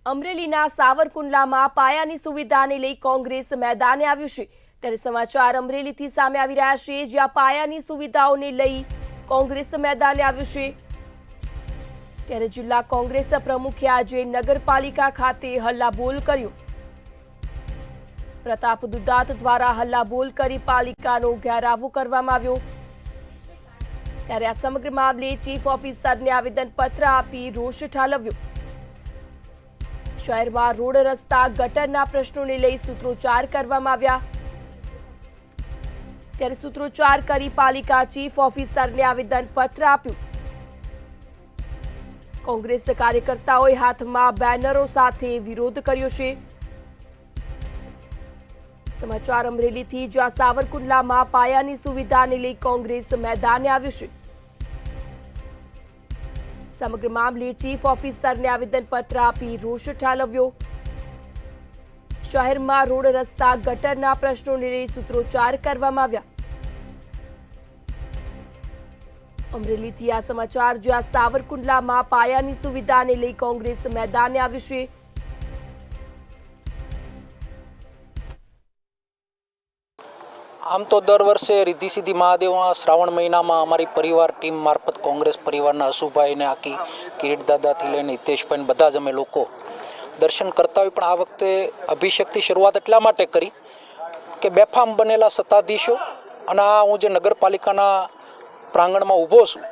અમરેલીના સાવરકુંડલામાં પાયાની સુવિધાને લઈ કોંગ્રેસ મેદાને આવ્યું છે। ત્યારે સમાચાર અમરેલીથી સામે આવી રહ્યા છે, જ્યાં પાયાની સુવિધાઓને લઈ કોંગ્રેસ મેદાને આવ્યું છે। ત્યારે જિલ્લા કોંગ્રેસ પ્રમુખે આજે નગરપાલિકા ખાતે હલ્લાબોલ કર્યો। પ્રતાપ દુધાત દ્વારા હલ્લાબોલ કરી પાલિકાનો ઘેરાવો કરવામાં આવ્યો। ત્યારે આ સમગ્ર મામલે ચીફ ઓફિસરને આવેદનપત્ર આપી રોષ ઠાલવ્યો। શહેરમાં રોડ રસ્તા ગટરના પ્રશ્નોને લઈ સૂત્રોચ્ચાર કરવામાં આવ્યા। ત્યારે સૂત્રોચ્ચાર કરી પાલિકા ચીફ ઓફિસરને આવેદનપત્ર આપ્યું। કોંગ્રેસ કાર્યકર્તાઓએ હાથમાં બેનરો સાથે વિરોધ કર્યો છે। સમાચાર અમરેલીથી, જ્યાં સાવરકુંડલામાં પાયાની સુવિધાને લઈ કોંગ્રેસ મેદાને આવ્યું છે। સમગ્ર મામલે ચીફ ઓફિસરને આવેદનપત્ર આપી રોષ ઠાલવ્યો। શહેરમાં રોડ રસ્તા ગટરના પ્રશ્નોને લઈ સૂત્રોચ્ચાર કરવામાં આવ્યા। અમરેલીથી આ સમાચાર, જ્યાં સાવરકુંડલામાં પાયાની સુવિધાને લઈ કોંગ્રેસ મેદાને આવ્યું છે। આમ તો દર વર્ષે રિદ્ધિ સિદ્ધિ મહાદેવમાં શ્રાવણ મહિનામાં અમારી પરિવાર ટીમ મારફત કોંગ્રેસ પરિવારના અશુભાઈને આખી કિરીટદાદાથી લઈને હિતેશભાઈ બધા જ અમે લોકો દર્શન કરતા હોય, પણ આ વખતે અભિષેકથી શરૂઆત એટલા માટે કરી કે બેફામ બનેલા સત્તાધીશો અને આ હું જે નગરપાલિકાના પ્રાંગણમાં ઊભો છું,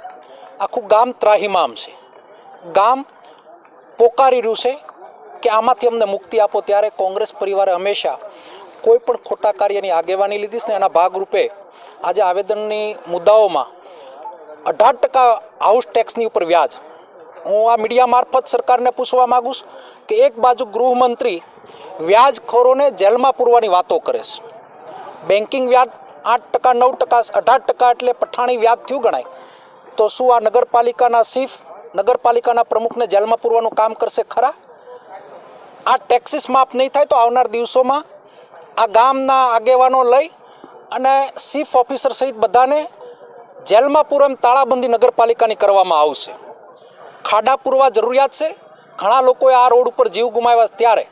આખું ગામ ત્રાહિમામ છે। ગામ પોકારી રહ્યું છે કે આમાંથી અમને મુક્તિ આપો। ત્યારે કોંગ્રેસ પરિવારે હંમેશા કોઈ પણ ખોટા કાર્યની આગેવાની લીધી છે ને એના ભાગરૂપે આજે આવેદનની મુદ્દાઓમાં 18% હાઉસ ટેક્સની ઉપર વ્યાજ। હું આ મીડિયા મારફત સરકારને પૂછવા માગું છું કે એક બાજુ ગૃહમંત્રી વ્યાજખોરોને જેલમાં પૂરવાની વાતો કરે છે, બેન્કિંગ વ્યાજ 8%, 9%, 18% એટલે પઠાણી વ્યાજ થયું ગણાય, તો શું આ નગરપાલિકાના ચીફ નગરપાલિકાના પ્રમુખને જેલમાં પૂરવાનું કામ કરશે ખરા? આ ટેક્સીસ માફ નહીં થાય તો આવનાર દિવસોમાં આ ગામના આગેવાનો લઈ અને ચીફ ઓફિસર સહિત બધાને જેલમાં પૂરમ તાળાબંધી નગરપાલિકાની કરવામાં આવશે। ખાડા પૂરવા જરૂરિયાત છે। ઘણા લોકોએ આ રોડ ઉપર જીવ ગુમાવ્યા ત્યારે